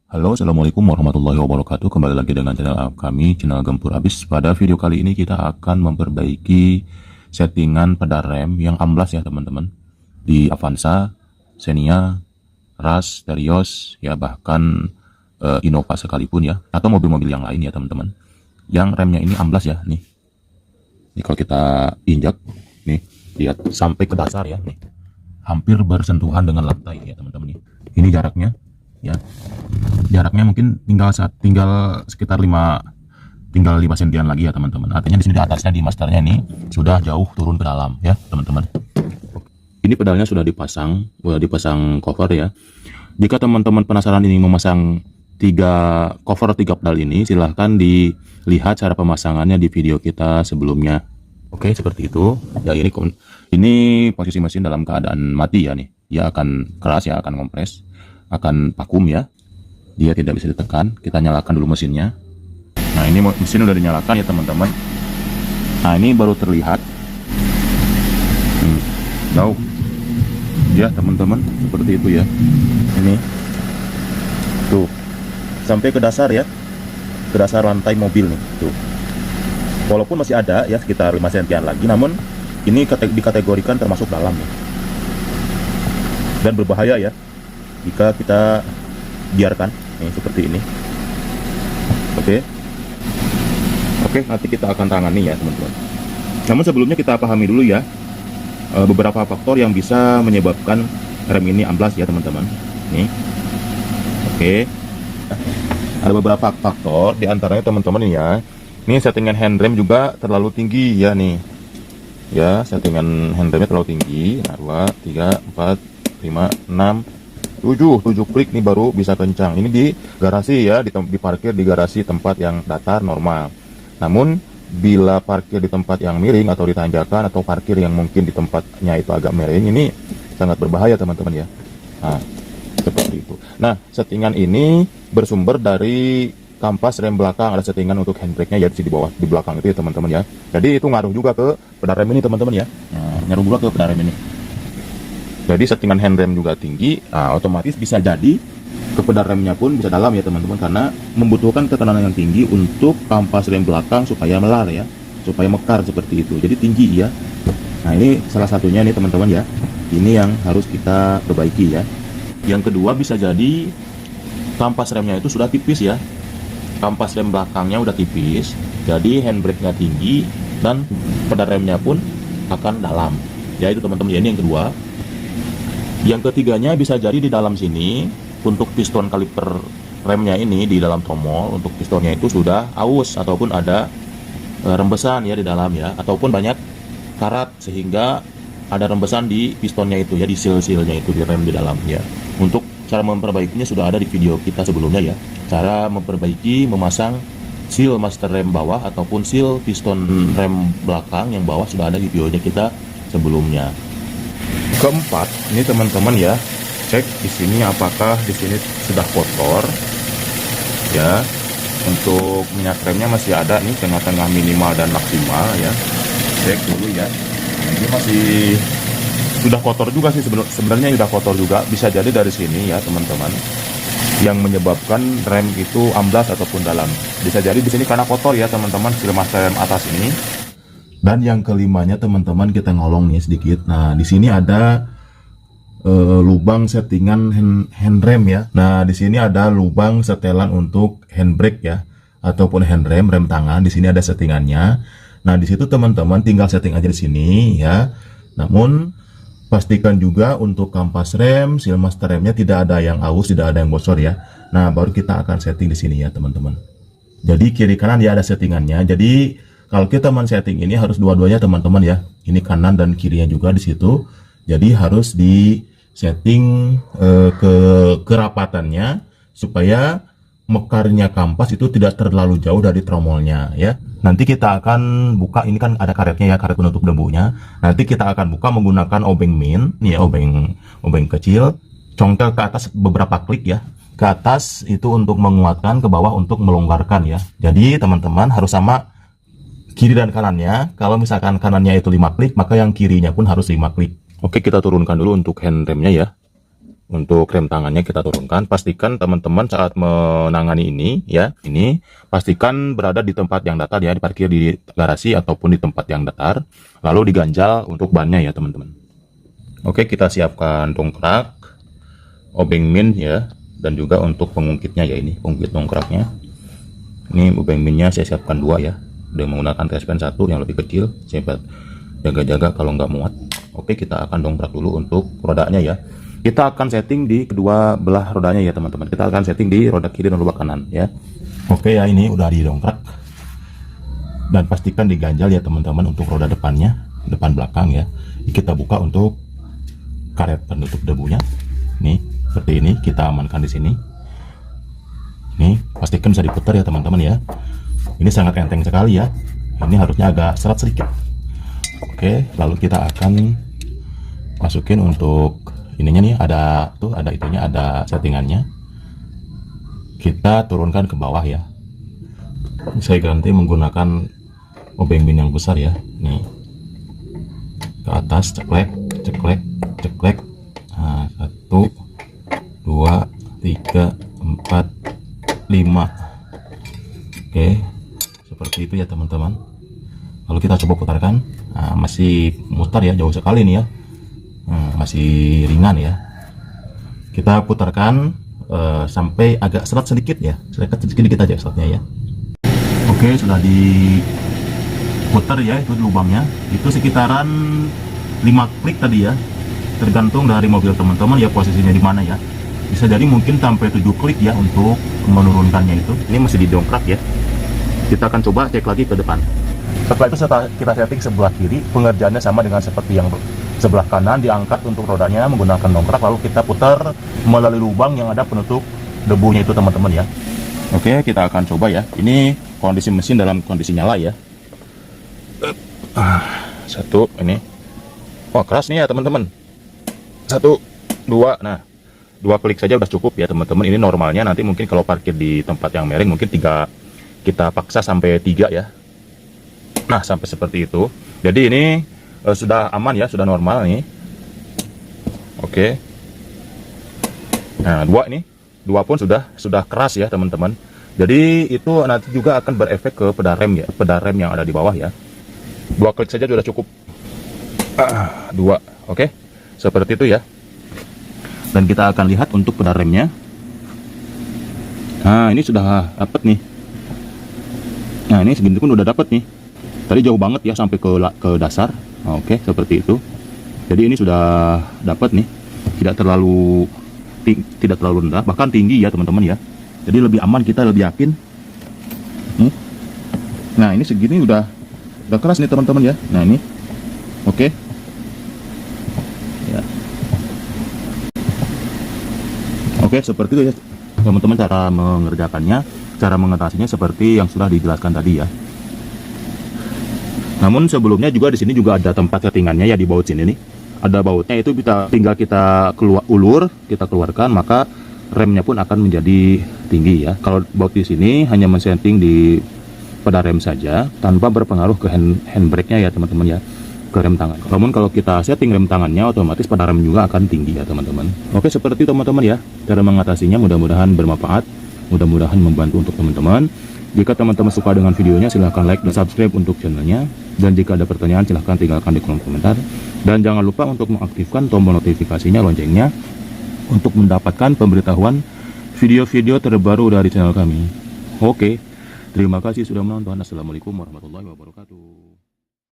Halo, assalamualaikum warahmatullahi wabarakatuh. Kembali lagi dengan channel kami, channel Gempur Abis. Pada video kali ini kita akan memperbaiki settingan pedal rem yang amblas ya teman-teman, di Avanza, Xenia, Rush, Terios, ya bahkan Innova sekalipun ya, atau mobil-mobil yang lain ya teman-teman, yang remnya ini amblas ya. Nih kalau kita injak nih, lihat sampai ke dasar ya, nih hampir bersentuhan dengan lantai ya teman-teman. Ini jaraknya ya, jaraknya mungkin tinggal sekitar 5 sentian lagi ya teman-teman. Artinya di sini di atasnya, di masternya ini sudah jauh turun ke dalam ya teman-teman. Ini pedalnya sudah dipasang cover ya. Jika teman-teman penasaran ini memasang cover 3 pedal ini, silahkan dilihat cara pemasangannya di video kita sebelumnya. Oke, seperti itu ya. Ini posisi mesin dalam keadaan mati ya. Nih dia akan keras ya, akan kompres, akan vakum ya, dia tidak bisa ditekan. Kita nyalakan dulu mesinnya. Nah, ini mesin udah dinyalakan ya teman-teman. Nah, ini baru terlihat jauh ya teman-teman, seperti itu ya. Ini tuh sampai ke dasar ya, ke dasar lantai mobil nih tuh. Walaupun masih ada ya sekitar 5 sentian lagi, namun ini dikategorikan termasuk dalam ya, dan berbahaya ya jika kita biarkan nih seperti ini. Oke, nanti kita akan tangani ya teman-teman. Namun sebelumnya kita pahami dulu ya beberapa faktor yang bisa menyebabkan rem ini amblas ya teman-teman. Nih, oke, ada beberapa faktor, diantaranya teman-teman ya. Ini settingan handrem juga terlalu tinggi ya nih. Ya, settingan handremnya terlalu tinggi. Nah, 2, 3, 4, 5, 6, 7 klik nih baru bisa kencang. Ini di garasi ya, diparkir di garasi tempat yang datar normal. Namun bila parkir di tempat yang miring atau ditanjakan, atau parkir yang mungkin di tempatnya itu agak miring, ini sangat berbahaya teman-teman ya. Nah, seperti itu. Nah, settingan ini bersumber dari kampas rem belakang. Ada settingan untuk handbrake-nya ya di bawah, di belakang itu ya teman-teman ya. Jadi itu ngaruh juga ke pedal rem ini teman-teman ya. Nah, ngaruh juga ke pedal rem ini. Jadi settingan handrem juga tinggi, nah, otomatis bisa jadi ke pedal remnya pun bisa dalam ya teman-teman, karena membutuhkan tekanan yang tinggi untuk kampas rem belakang supaya melar ya, supaya mekar seperti itu. Jadi tinggi ya. Nah, ini salah satunya nih teman-teman ya. Ini yang harus kita perbaiki ya. Yang kedua, bisa jadi kampas remnya itu sudah tipis ya. Kampas rem belakangnya udah tipis, jadi handbrake-nya tinggi dan pedal remnya pun akan dalam. Ya itu teman-teman ya, ini yang kedua. Yang ketiganya bisa jadi di dalam sini untuk piston kaliper remnya ini, di dalam tromol untuk pistonnya itu sudah aus ataupun ada rembesan ya di dalam ya, ataupun banyak karat sehingga ada rembesan di pistonnya itu ya, di seal-sealnya itu, di rem di dalam ya. Untuk cara memperbaikinya sudah ada di video kita sebelumnya ya. Cara memperbaiki, memasang seal master rem bawah ataupun seal piston rem belakang yang bawah sudah ada di videonya kita sebelumnya. Keempat, ini teman-teman ya, cek di sini apakah di sini sudah kotor ya. Untuk minyak remnya masih ada nih, tengah-tengah minimal dan maksimal ya. Cek dulu ya. Ini masih sudah kotor juga sih sebenarnya, sudah kotor juga. Bisa jadi dari sini ya teman-teman, yang menyebabkan rem itu amblas ataupun dalam. Bisa jadi di sini karena kotor ya teman-teman, seal master rem atas ini. Dan yang kelimanya teman-teman, kita ngolong nih sedikit. Nah, di sini ada lubang settingan handrem ya. Nah, di sini ada lubang setelan untuk handbrake ya, ataupun handrem, rem tangan. Di sini ada settingannya. Nah, di situ teman-teman tinggal setting aja di sini ya. Namun pastikan juga untuk kampas rem, seal master remnya tidak ada yang aus, tidak ada yang bocor ya. Nah, baru kita akan setting di sini ya teman-teman. Jadi kiri kanan dia ada settingannya. Jadi kalau kita men-setting ini harus dua-duanya teman-teman ya. Ini kanan dan kirinya juga di situ. Jadi harus di setting ke kerapatannya supaya mekarnya kampas itu tidak terlalu jauh dari tromolnya ya. Nanti kita akan buka, ini kan ada karetnya ya, karet penutup debunya. Nanti kita akan buka menggunakan obeng min, nih ya, obeng kecil. Congkel ke atas beberapa klik ya. Ke atas itu untuk menguatkan, ke bawah untuk melonggarkan ya. Jadi teman-teman harus sama kiri dan kanannya. Kalau misalkan kanannya itu 5 klik, maka yang kirinya pun harus 5 klik. Oke, kita turunkan dulu untuk handremnya ya. Untuk rem tangannya kita turunkan. Pastikan teman-teman saat menangani ini ya, ini pastikan berada di tempat yang datar ya, diparkir di garasi ataupun di tempat yang datar. Lalu diganjal untuk bannya ya teman-teman. Oke, kita siapkan dongkrak, obeng min ya, dan juga untuk pengungkitnya ya, ini pengungkit dongkraknya. Ini obeng minnya saya siapkan 2 ya, dengan menggunakan TSPN 1 yang lebih kecil. Saya jaga-jaga kalau nggak muat. Oke, kita akan dongkrak dulu untuk rodanya ya. Kita akan setting di kedua belah rodanya ya teman-teman. Kita akan setting di roda kiri dan roda kanan ya. Oke ya, ini udah didongkrak. Dan pastikan diganjal ya teman-teman untuk roda depannya, depan belakang ya. Kita buka untuk karet penutup debunya. Nih, seperti ini kita amankan di sini. Nih, pastikan bisa diputar ya teman-teman ya. Ini sangat enteng sekali ya. Ini harusnya agak seret sedikit. Oke, lalu kita akan masukin untuk ininya nih, ada itunya, ada settingannya. Kita turunkan ke bawah ya. Saya ganti menggunakan obeng min yang besar ya. Nih, ke atas, ceklek, ceklek, ceklek. Nah, 1, 2, 3, 4, 5. Oke, seperti itu ya teman-teman. Lalu kita coba putarkan. Nah, masih mutar ya, jauh sekali nih ya. Masih ringan ya. Kita putarkan sampai agak seret sedikit ya, sedikit aja seretnya ya. Oke, sudah diputar ya, itu lubangnya itu sekitaran 5 klik tadi ya, tergantung dari mobil teman-teman ya posisinya di mana ya. Bisa jadi mungkin sampai 7 klik ya untuk menurunkannya itu. Ini masih didongkrak ya. Kita akan coba cek lagi ke depan. Setelah itu kita setting sebelah kiri, pengerjaannya sama dengan seperti yang sebelah kanan, diangkat untuk rodanya menggunakan dongkrak, lalu kita putar melalui lubang yang ada penutup debunya itu teman-teman ya. Oke, kita akan coba ya. Ini kondisi mesin dalam kondisi nyala ya. Satu, ini. Wah, keras nih ya teman-teman. 1, 2, nah 2 klik saja udah cukup ya teman-teman. Ini normalnya, nanti mungkin kalau parkir di tempat yang miring mungkin 3, kita paksa sampai 3 ya. Nah, sampai seperti itu. Jadi ini sudah aman ya, sudah normal nih. Oke. Nah, 2 pun sudah keras ya teman-teman. Jadi itu nanti juga akan berefek ke pedal rem ya, pedal rem yang ada di bawah ya. 2 klik saja sudah cukup. 2, oke. Seperti itu ya. Dan kita akan lihat untuk pedal remnya. Nah, ini sudah dapat nih. Nah, ini segini pun udah dapat nih. Tadi jauh banget ya sampai ke dasar. Oke, seperti itu. Jadi ini sudah dapat nih, tidak terlalu rendah, bahkan tinggi ya teman-teman ya. Jadi lebih aman, kita lebih yakin. Nah, ini segini udah keras nih teman-teman ya. Nah, ini oke ya. Oke, seperti itu ya teman-teman cara mengerjakannya, cara mengatasinya seperti yang sudah dijelaskan tadi ya. Namun sebelumnya juga di sini juga ada tempat settingannya ya, di baut sini nih. Ada bautnya, itu tinggal kita kita keluarkan, maka remnya pun akan menjadi tinggi ya. Kalau baut di sini hanya men-setting di pedal rem saja tanpa berpengaruh ke handbrake-nya ya teman-teman ya, ke rem tangan. Namun kalau kita setting rem tangannya, otomatis pedal rem juga akan tinggi ya teman-teman. Oke, seperti itu teman-teman ya cara mengatasinya. Mudah-mudahan bermanfaat, mudah-mudahan membantu untuk teman-teman. Jika teman-teman suka dengan videonya, silahkan like dan subscribe untuk channelnya. Dan jika ada pertanyaan, silahkan tinggalkan di kolom komentar. Dan jangan lupa untuk mengaktifkan tombol notifikasinya, loncengnya, untuk mendapatkan pemberitahuan video-video terbaru dari channel kami. Oke, terima kasih sudah menonton. Assalamualaikum warahmatullahi wabarakatuh.